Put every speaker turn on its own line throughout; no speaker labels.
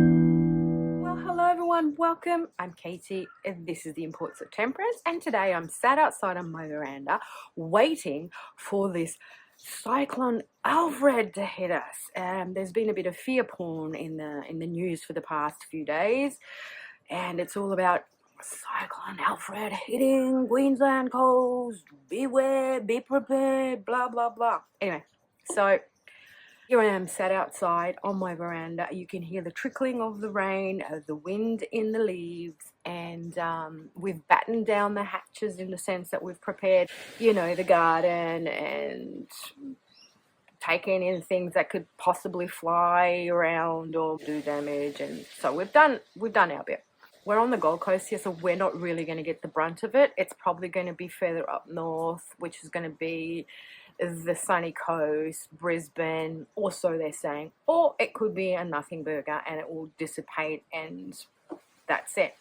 Well, hello everyone, welcome. I'm Katie, and this is the Importance of Temperance, and today I'm sat outside on my veranda waiting for this cyclone Alfred to hit us. There's been a bit of fear porn in the news for the past few days, and it's all about Cyclone Alfred hitting Queensland coast, beware, be prepared, blah blah blah. Anyway, so here I am sat outside on my veranda. You can hear the trickling of the rain, the wind in the leaves, and we've battened down the hatches in the sense that we've prepared, the garden and taken in things that could possibly fly around or do damage. And so we've done our bit. We're on the Gold Coast here, so we're not really going to get the brunt of it. It's probably going to be further up north, which is going to be the sunny coast, Brisbane, or so they're saying. Or it could be a nothing burger and it will dissipate and that's it.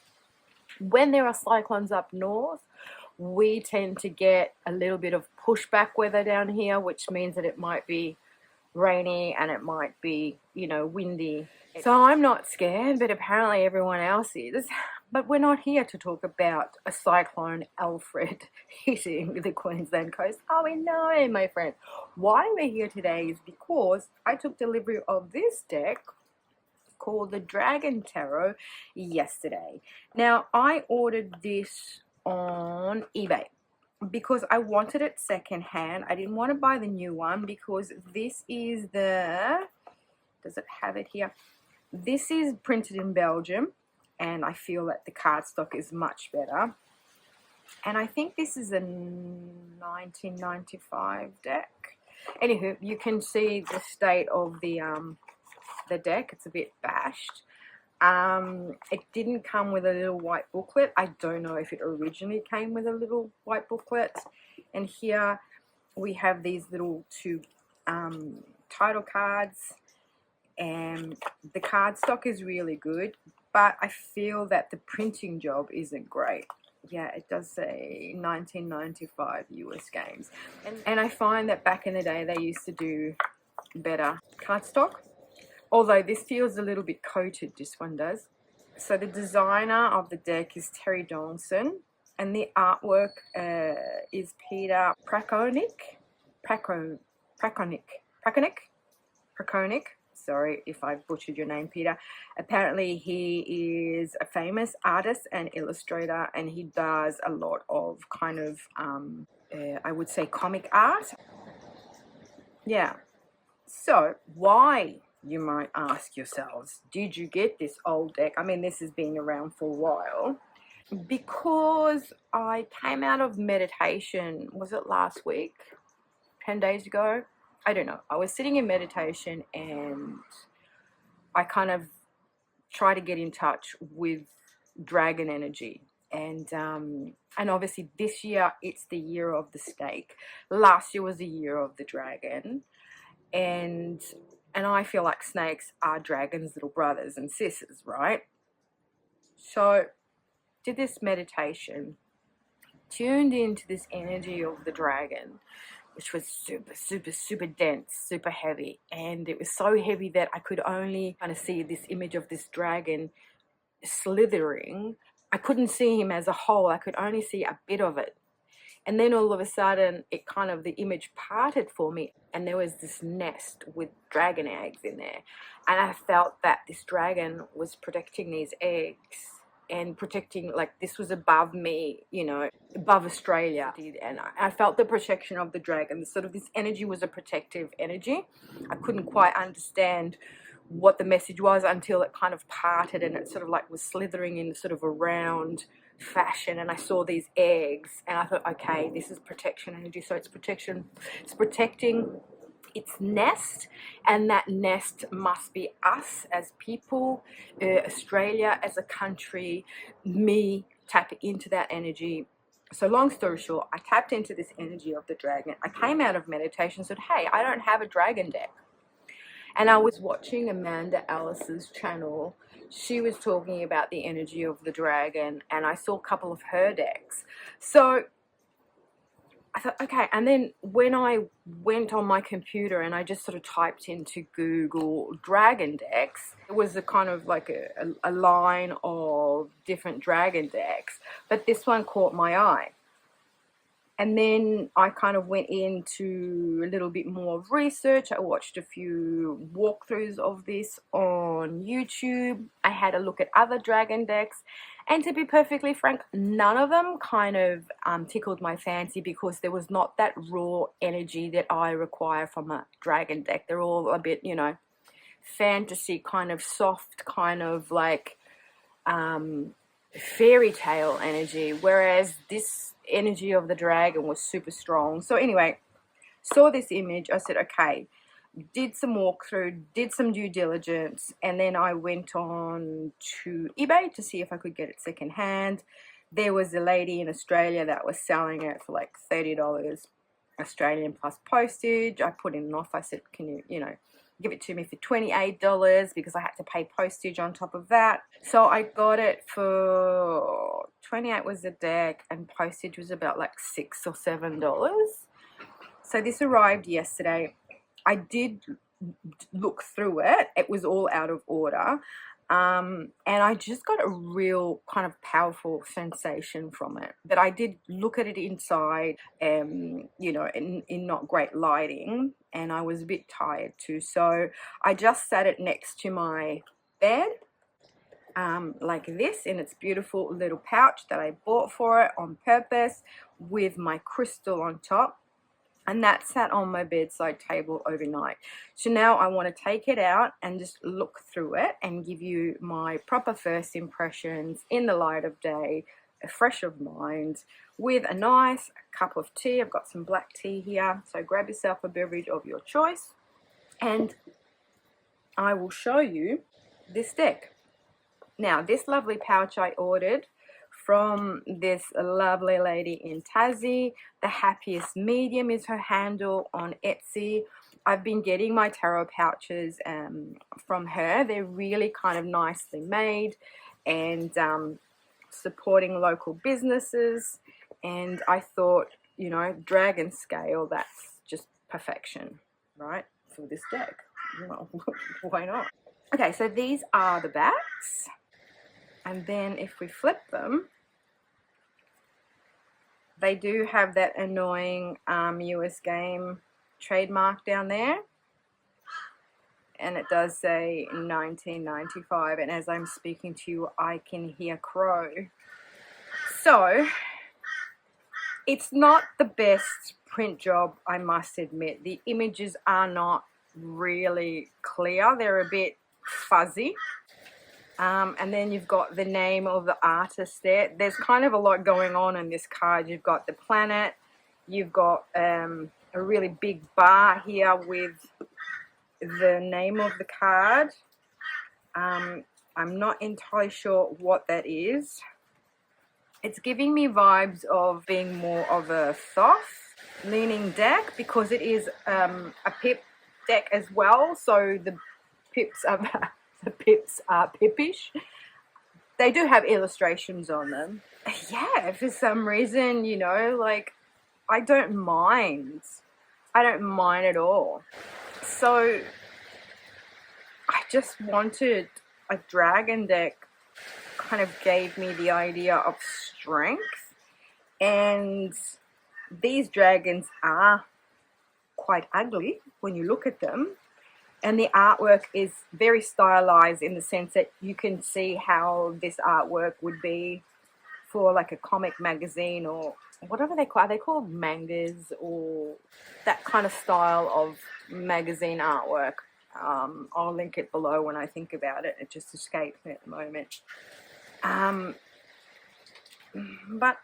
When there are cyclones up north, we tend to get a little bit of pushback weather down here, which means that it might be rainy and it might be, windy. So I'm not scared, but apparently everyone else is. But we're not here to talk about a cyclone Alfred hitting the Queensland coast. Oh, we know, my friend. Why we're here today is because I took delivery of this deck called the Dragon Tarot yesterday. Now, I ordered this on eBay because I wanted it secondhand. I didn't want to buy the new one because this is does it have it here? This is printed in Belgium, and I feel that the cardstock is much better. And I think this is a 1995 deck. Anywho, you can see the state of the deck. It's a bit bashed. It didn't come with a little white booklet. I don't know if it originally came with a little white booklet. And here we have these little two title cards. And the cardstock is really good, but I feel that the printing job isn't great. Yeah, it does say 1995 US games. And I find that back in the day they used to do better cardstock. Although this feels a little bit coated, this one does. So the designer of the deck is Terry Donaldson, and the artwork is Peter Pracownik. Sorry if I butchered your name, Peter. Apparently he is a famous artist and illustrator, and he does a lot of kind of, I would say, comic art. Yeah. So why, you might ask yourselves, did you get this old deck? I mean, this has been around for a while. Because I came out of meditation, was it last week? 10 days ago? I don't know. I was sitting in meditation and I kind of try to get in touch with dragon energy. And obviously this year it's the year of the snake. Last year was the year of the dragon. And I feel like snakes are dragons' little brothers and sisters, right? So did this meditation, tuned into this energy of the dragon, which was super, super, super dense, super heavy. And it was so heavy that I could only kind of see this image of this dragon slithering. I couldn't see him as a whole. I could only see a bit of it. And then all of a sudden, the image parted for me, and there was this nest with dragon eggs in there. And I felt that this dragon was protecting these eggs and protecting, like, this was above me, above Australia. And I felt the protection of the dragon. Sort of this energy was a protective energy. I couldn't quite understand what the message was until it kind of parted and it sort of like was slithering in sort of a round fashion, and I saw these eggs and I thought, okay, this is protection energy. So it's protecting its nest, and that nest must be us as people, Australia as a country, me tapping into that energy. So long story short, I tapped into this energy of the dragon. I came out of meditation and said, hey, I don't have a dragon deck. And I was watching Amanda Alice's channel. She was talking about the energy of the dragon, and I saw a couple of her decks. So I thought, okay. And then when I went on my computer and I just sort of typed into Google dragon decks, it was a kind of like a line of different dragon decks, but this one caught my eye. And then I kind of went into a little bit more of research. I watched a few walkthroughs of this on YouTube. I had a look at other dragon decks. And to be perfectly frank, none of them kind of tickled my fancy, because there was not that raw energy that I require from a dragon deck. They're all a bit, you know, fantasy, kind of soft, kind of like fairy tale energy, whereas this energy of the dragon was super strong. So anyway, saw this image, I said, okay, did some walkthrough, did some due diligence, and then I went on to eBay to see if I could get it secondhand. There was a lady in Australia that was selling it for like $30 Australian plus postage. I put in an offer. I said, can you, you know, give it to me for $28, because I had to pay postage on top of that. So I got it for $28 was the deck, and postage was about like $6 or $7. So this arrived yesterday. I did look through it. It was all out of order. And I just got a real kind of powerful sensation from it. But I did look at it inside, you know, in not great lighting, and I was a bit tired too. So I just sat it next to my bed, like this, in its beautiful little pouch that I bought for it on purpose, with my crystal on top. And that sat on my bedside table overnight. So now I want to take it out and just look through it and give you my proper first impressions in the light of day, fresh of mind, with a nice cup of tea. I've got some black tea here, so grab yourself a beverage of your choice, and I will show you this deck. Now, this lovely pouch I ordered from this lovely lady in Tassie. The Happiest Medium is her handle on Etsy. I've been getting my tarot pouches from her. They're really kind of nicely made, and supporting local businesses. And I thought, you know, dragon scale, that's just perfection, right, for this deck. Well, why not? Okay, so these are the backs. And then if we flip them, they do have that annoying US game trademark down there. And it does say 1995. And as I'm speaking to you, I can hear crow. So it's not the best print job, I must admit. The images are not really clear. They're a bit fuzzy. And then you've got the name of the artist there. There's kind of a lot going on in this card. You've got the planet. You've got a really big bar here with the name of the card. I'm not entirely sure what that is. It's giving me vibes of being more of a Thoth leaning deck, because it is a pip deck as well. So the pips are... The pips are pippish. They do have illustrations on them. Yeah, for some reason, you know, like, I don't mind. I don't mind at all. So I just wanted a dragon deck. Kind of gave me the idea of strength. And these dragons are quite ugly when you look at them. And the artwork is very stylized, in the sense that you can see how this artwork would be for like a comic magazine, or whatever they call. Are they called mangas, or that kind of style of magazine artwork? I'll link it below when I think about it. It just escaped me at the moment. But,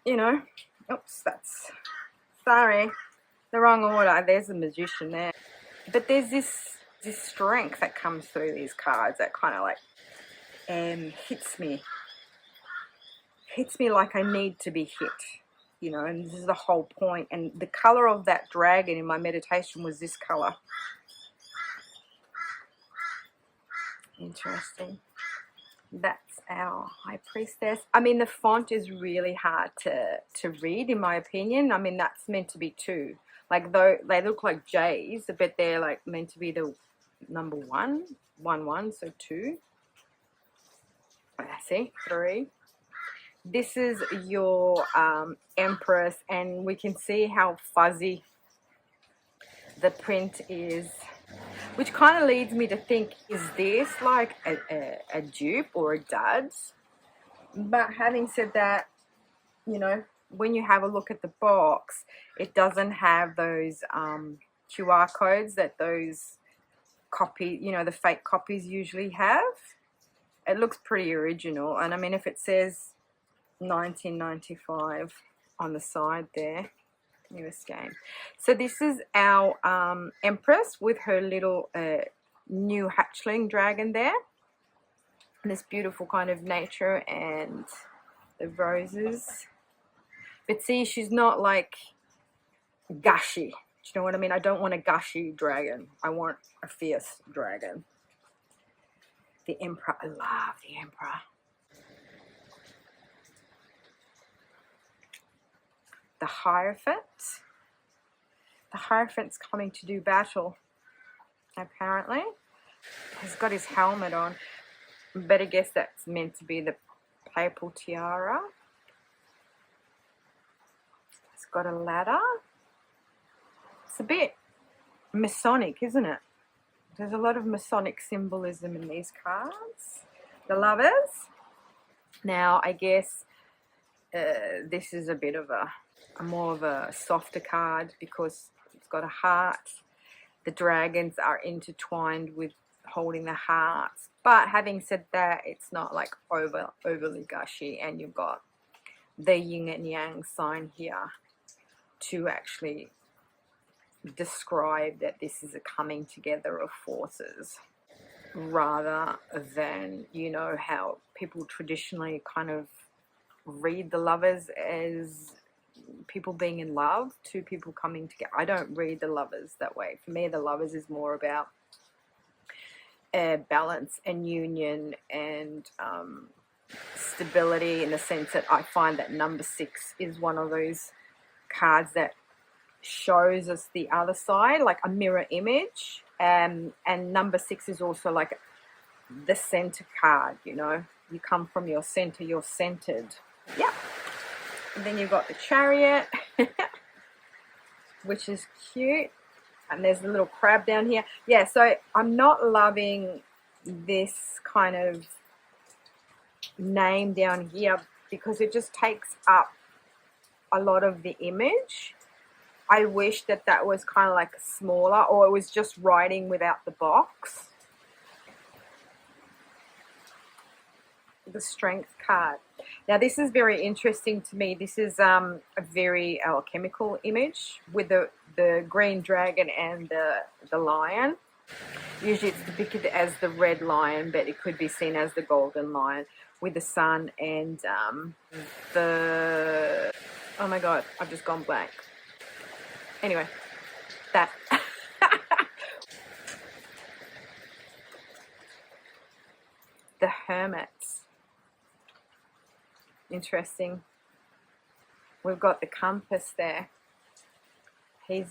you know, oops, that's, sorry, the wrong order. There's a magician there. But there's this strength that comes through these cards that kind of like hits me like I need to be hit, you know, and this is the whole point. And the color of that dragon in my meditation was this color. Interesting. That's our high priestess. I mean, the font is really hard to read, in my opinion. I mean, that's meant to be 2. Like, though they look like J's, but they're like meant to be the number 1, 1, 1, so 2. I see, 3. This is your Empress, and we can see how fuzzy the print is, which kind of leads me to think, is this like a dupe or a dud? But having said that, you know, when you have a look at the box, it doesn't have those QR codes that those the fake copies usually have. It looks pretty original, and I mean, if it says 1995 on the side there, newest game. So this is our Empress with her little new hatchling dragon there, and this beautiful kind of nature and the roses. But see, she's not like gushy. Do you know what I mean? I don't want a gushy dragon. I want a fierce dragon. The Emperor. I love the Emperor. The Hierophant. The Hierophant's coming to do battle, apparently. He's got his helmet on. Better guess that's meant to be the papal tiara. He's got a ladder. It's a bit Masonic, isn't it? There's a lot of Masonic symbolism in these cards. The Lovers. Now, I guess this is a bit of a more of a softer card because it's got a heart. The dragons are intertwined with holding the hearts. But having said that, it's not like overly gushy, and you've got the yin and yang sign here to actually describe that this is a coming together of forces, rather than, you know, how people traditionally kind of read the Lovers as people being in love, two people coming together. I don't read the Lovers that way. For me, the Lovers is more about balance and union and stability, in the sense that I find that number 6 is one of those cards that shows us the other side, like a mirror image, and number 6 is also like the center card. You know, you come from your center, you're centered. Yeah. And then you've got the Chariot, which is cute, and there's a little crab down here. Yeah, so I'm not loving this kind of name down here because it just takes up a lot of the image. I wish that that was kind of like smaller, or it was just writing without the box. The Strength card. Now this is very interesting to me. This is a very alchemical image with the green dragon and the lion. Usually it's depicted as the red lion, but it could be seen as the golden lion with the sun and the... Oh my god, I've just gone blank. Anyway, that. The Hermit. Interesting. We've got the compass there. He's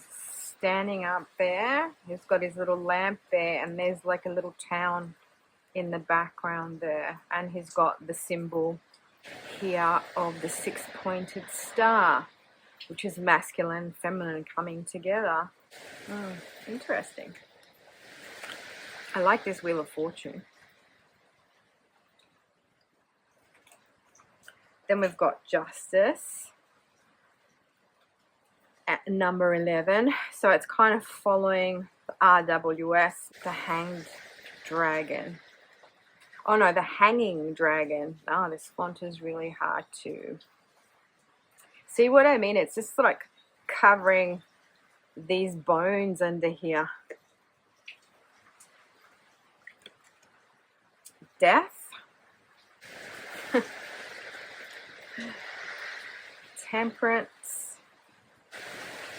standing up there. He's got his little lamp there, and there's like a little town in the background there. And he's got the symbol here of the 6-pointed star, which is masculine and feminine coming together. Interesting. I like this Wheel of Fortune. Then we've got Justice at number 11. So it's kind of following the RWS, the Hanged Dragon. Oh no, the Hanging Dragon. Oh, this font is really hard to see what I mean. It's just like covering these bones under here. Death. Temperance,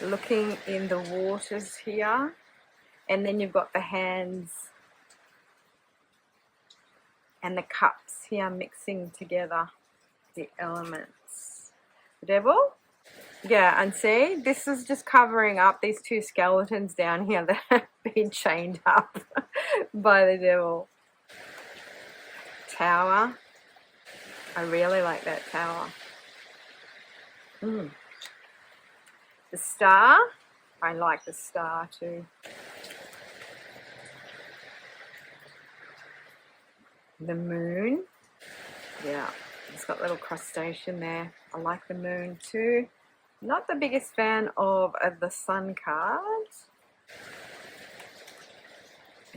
looking in the waters here, and then you've got the hands and the cups here mixing together the elements. The devil. Yeah, and see, this is just covering up these two skeletons down here that have been chained up by the devil. Tower. I really like that tower. The star. I like the star too. The moon. Yeah, it's got a little crustacean there. I like the moon too. Not the biggest fan of the sun card.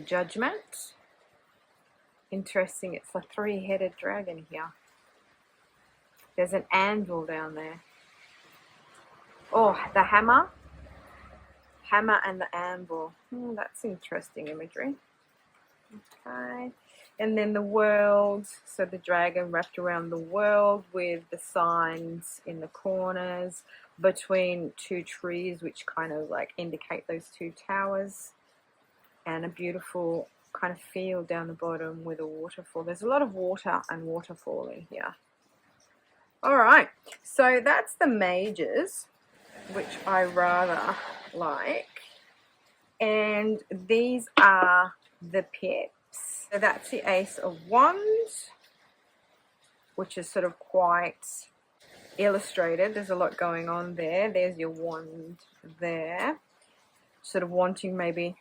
Judgment. Interesting, it's a three-headed dragon here. There's an anvil down there. Oh, the hammer. Hammer and the anvil. That's interesting imagery. Okay. And then the world. So the dragon wrapped around the world with the signs in the corners between two trees, which kind of like indicate those two towers. And a beautiful kind of field down the bottom with a waterfall. There's a lot of water and waterfall in here. All right, so that's the mages, which I rather like. And these are the pips. So that's the Ace of Wands, which is sort of quite illustrated. There's a lot going on there. There's your wand there. Sort of wanting maybe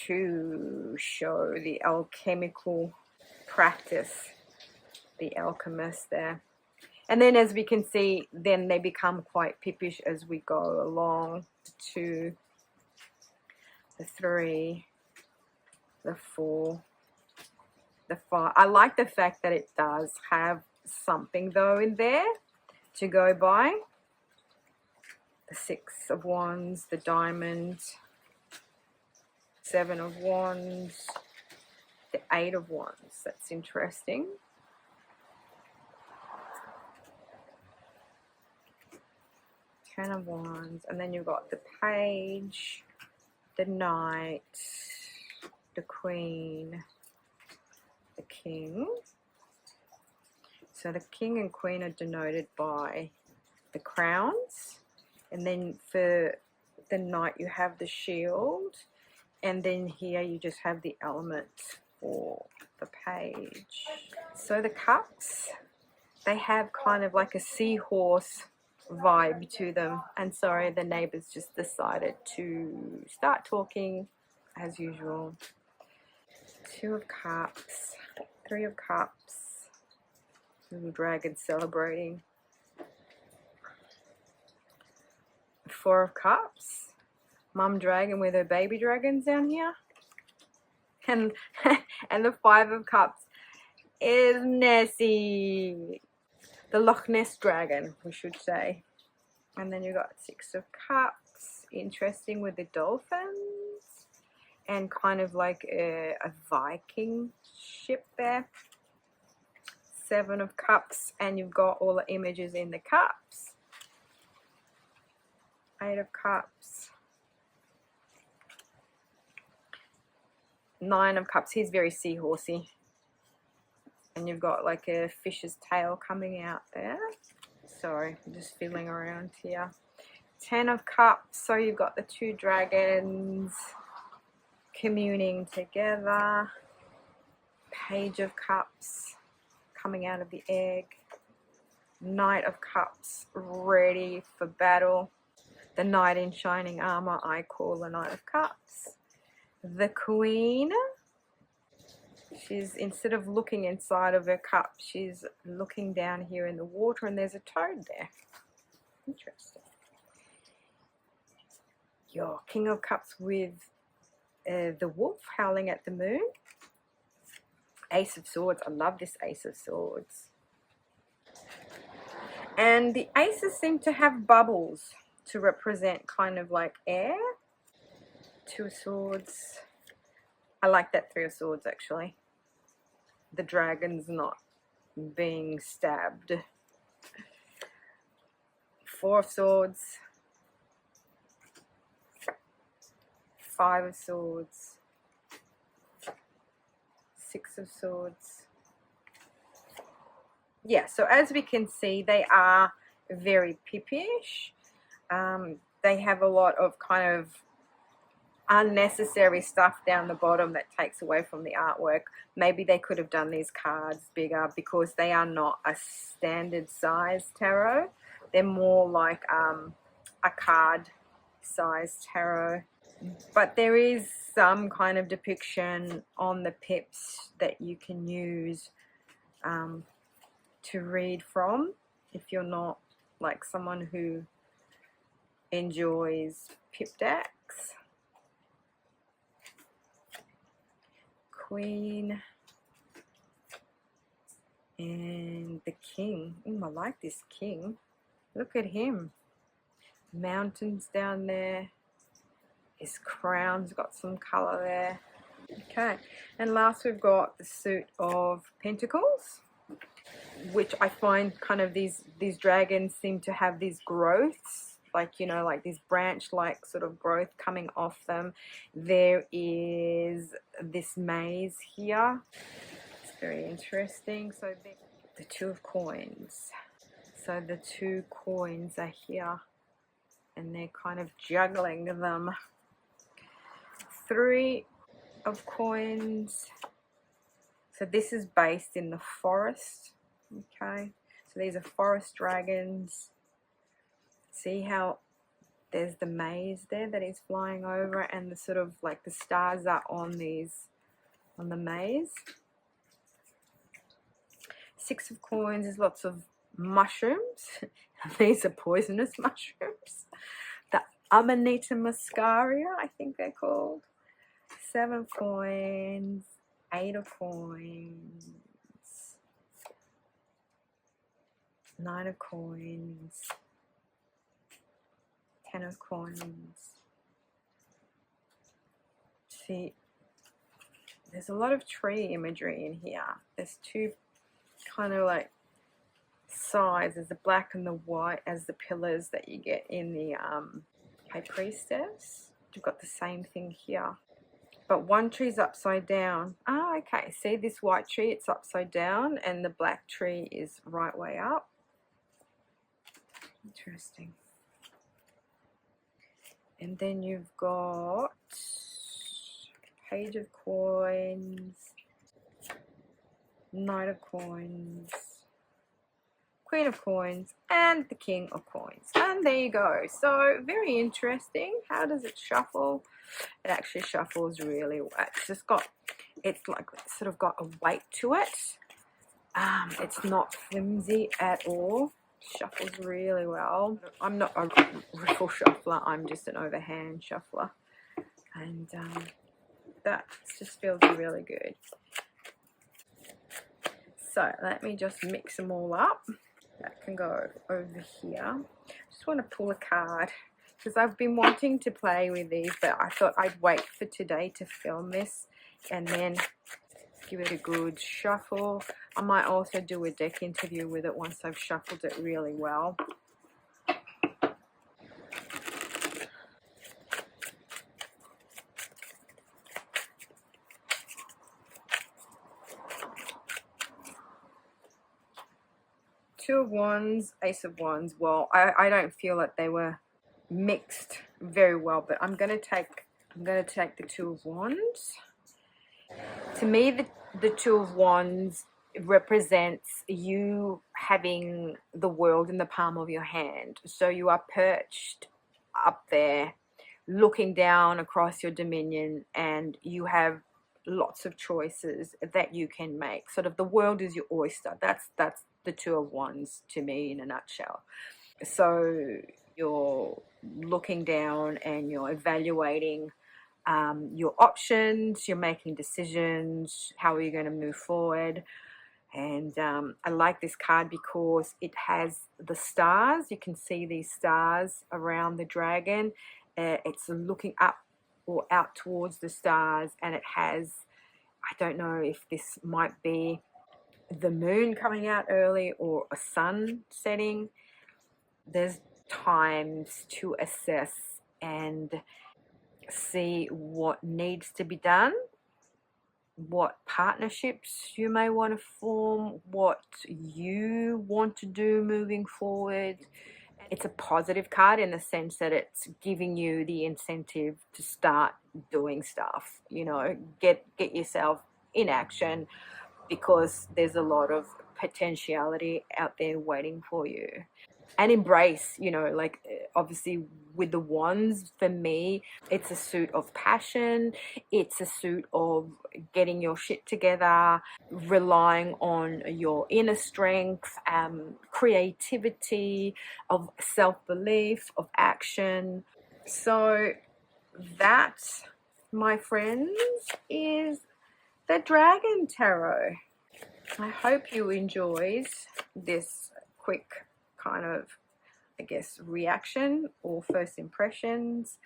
to show the alchemical practice, the alchemist there. And then as we can see, then they become quite pippish as we go along. The 2, the 3, the 4, the 5. I like the fact that it does have something though in there to go by. The 6 of Wands, the diamond, 7 of Wands, the 8 of Wands. That's interesting. 10 of Wands, and then you've got the Page, the Knight, the Queen, the King. So the King and Queen are denoted by the crowns, and then for the Knight you have the shield, and then here you just have the element for the Page. So the cups, they have kind of like a seahorse vibe to them, and sorry, the neighbors just decided to start talking as usual. 2 of Cups, 3 of Cups, little dragon celebrating. 4 of Cups, mum dragon with her baby dragons down here, and the 5 of Cups is Nessie, the Loch Ness dragon, we should say. And then you've got 6 of Cups, interesting with the dolphins, and kind of like a Viking ship there. 7 of Cups, and you've got all the images in the cups. 8 of Cups. 9 of Cups, he's very seahorsey. And you've got like a fish's tail coming out there. Sorry, I'm just fiddling around here. 10 of Cups, so you've got the 2 dragons communing together. Page of Cups coming out of the egg. Knight of Cups ready for battle. The knight in shining armor I call the Knight of Cups. The Queen, she's, instead of looking inside of her cup, she's looking down here in the water, and there's a toad there. Interesting. Your King of Cups with the wolf howling at the moon. Ace of Swords. I love this Ace of Swords. And the aces seem to have bubbles to represent kind of like air. 2 of Swords. I like that 3 of Swords actually. The dragon's not being stabbed. 4 of Swords. 5 of Swords. Six of Swords. Yeah, so as we can see, they are very pippish. They have a lot of kind of unnecessary stuff down the bottom that takes away from the artwork. Maybe they could have done these cards bigger because they are not a standard size tarot. They're more like a card size tarot. But there is some kind of depiction on the pips that you can use to read from if you're not like someone who enjoys pip decks. Queen and the King. I like this King. Look at him. Mountains down there. His crown's got some colour there. Okay, and last we've got the suit of Pentacles, which I find kind of these dragons seem to have these growths, like, you know, like these branch-like sort of growth coming off them. There is this maze here. It's very interesting. So the Two of Coins. So the two coins are here, and they're kind of juggling them. Three of Coins. So this is based in the forest. Okay, so these are forest dragons. See how there's the maze there that is flying over, and the sort of like the stars are on the maze. Six of Coins is lots of mushrooms. These are poisonous mushrooms. The Amanita muscaria, I think they're called. Seven of Coins. Eight of Coins. Nine of Coins. 10 of Coins. See, there's a lot of tree imagery in here. There's two kind of like sides. There's the black and the white as the pillars that you get in the High Priestess. You've got the same thing here. But one tree's upside down. Ah, okay. See this white tree? It's upside down, and the black tree is right way up. Interesting. And then you've got Page of Coins, Knight of Coins, Queen of Coins, and the King of Coins. And there you go. So very interesting. How does it shuffle? It actually shuffles really well. It's like sort of got a weight to it. It's not flimsy at all. Shuffles really well. I'm not a riffle shuffler, I'm just an overhand shuffler, and that just feels really good. So let me just mix them all up. That can go over here. Just want to pull a card because I've been wanting to play with these, but I thought I'd wait for today to film this and then give it a good shuffle. I might also do a deck interview with it once I've shuffled it really well. Two of Wands, Ace of Wands. Well, I don't feel that they were mixed very well, but I'm gonna take the Two of Wands. To me, the Two of Wands represents you having the world in the palm of your hand. So you are perched up there, looking down across your dominion, and you have lots of choices that you can make. Sort of the world is your oyster. That's the Two of Wands to me in a nutshell. So you're looking down and you're evaluating your options, you're making decisions, how are you going to move forward. And I like this card because it has the stars. You can see these stars around the dragon. It's looking up or out towards the stars, and it has, I don't know if this might be the moon coming out early or a sun setting. There's times to assess and see what needs to be done what partnerships you may want to form, what you want to do moving forward. It's a positive card in the sense that it's giving you the incentive to start doing stuff, you know, get yourself in action, because there's a lot of potentiality out there waiting for you. And embrace, you know, like obviously with the wands, for me, it's a suit of passion. It's a suit of getting your shit together, relying on your inner strength, creativity, of self-belief, of action. So that, my friends, is the Dragon Tarot. I hope you enjoyed this quick kind of, I guess, reaction or first impressions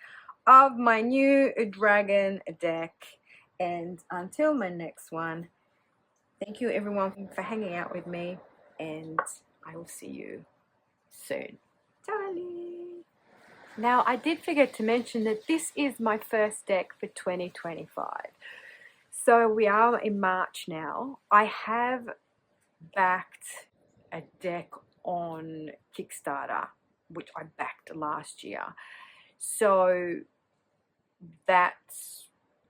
of my new dragon deck. And until my next one, thank you everyone for hanging out with me, and I will see you soon. Darling. Now, I did forget to mention that this is my first deck for 2025. So we are in March now. I have backed a deck on Kickstarter, which I backed last year. So that,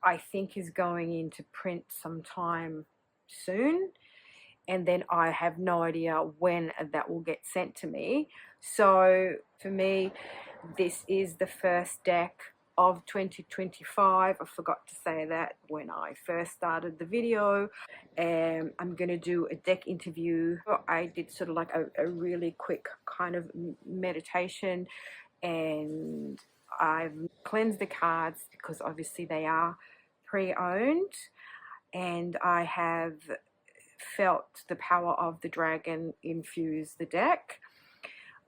I think, is going into print sometime soon. And then I have no idea when that will get sent to me. So for me, this is the first deck of 2025. I forgot to say that when I first started the video. I'm gonna do a deck interview. I did sort of like a really quick kind of meditation, and I've cleansed the cards because obviously they are pre-owned, and I have felt the power of the dragon infuse the deck.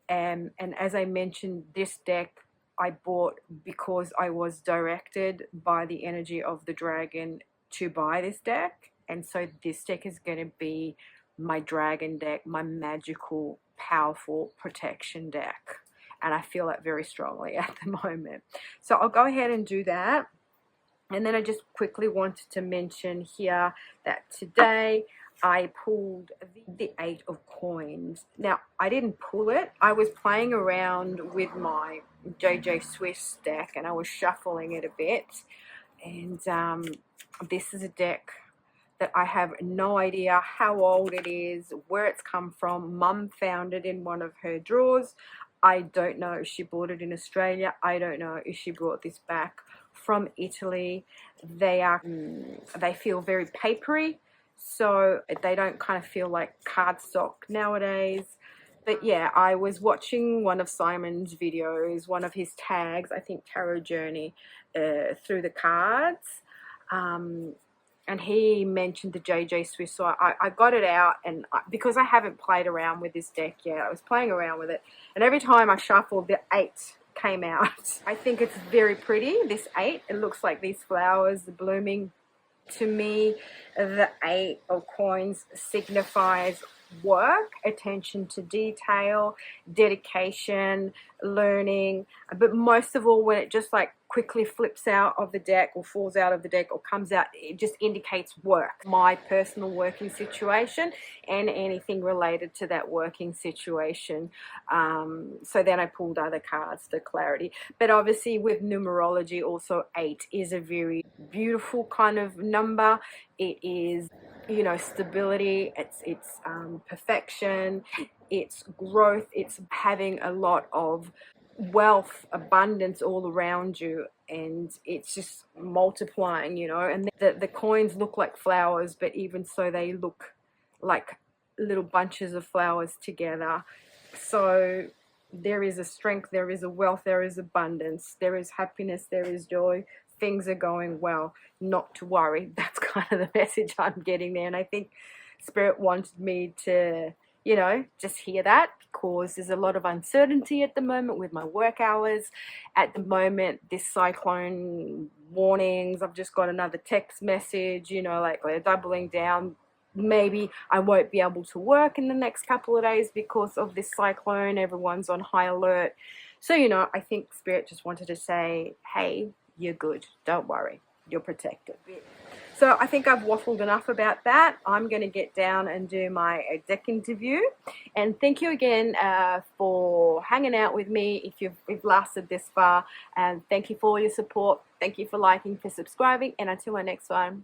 And as I mentioned, this deck I bought because I was directed by the energy of the dragon to buy this deck. And so this deck is going to be my dragon deck, my magical, powerful protection deck. And I feel that very strongly at the moment. So I'll go ahead and do that. And then I just quickly wanted to mention here that today I pulled the 8 of coins. Now, I didn't pull it. I was playing around with my JJ Swiss deck and I was shuffling it a bit. And this is a deck that I have no idea how old it is, where it's come from. Mum found it in one of her drawers. I don't know if she bought it in Australia. I don't know if she brought this back from Italy. They feel very papery, so they don't kind of feel like cardstock nowadays. But yeah, I was watching one of Simon's videos, one of his tags, I think Tarot Journey, through the cards. And he mentioned the JJ Swiss, so I got it out, and because I haven't played around with this deck yet, I was playing around with it, and every time I shuffled, the 8 came out. I think it's very pretty, this 8. It looks like these flowers are blooming. To me, the 8 of coins signifies work, attention to detail, dedication, learning, but most of all, when it just like quickly flips out of the deck or falls out of the deck or comes out, it just indicates work, my personal working situation and anything related to that working situation. So then I pulled other cards for clarity, but obviously with numerology also 8 is a very beautiful kind of number. It is, you know, stability, it's perfection, it's growth, it's having a lot of wealth, abundance all around you, and it's just multiplying, you know. And the coins look like flowers, but even so they look like little bunches of flowers together. So there is a strength, there is a wealth, there is abundance, there is happiness, there is joy. Things are going well, not to worry. That's kind of the message I'm getting there. And I think Spirit wanted me to, you know, just hear that, because there's a lot of uncertainty at the moment with my work hours. At the moment, this cyclone warnings, I've just got another text message, you know, like they're doubling down. Maybe I won't be able to work in the next couple of days because of this cyclone. Everyone's on high alert. So, you know, I think Spirit just wanted to say, hey, you're good. Don't worry. You're protected. So I think I've waffled enough about that. I'm going to get down and do my deck interview. And thank you again for hanging out with me if you've lasted this far. And thank you for all your support. Thank you for liking, for subscribing. And until my next one,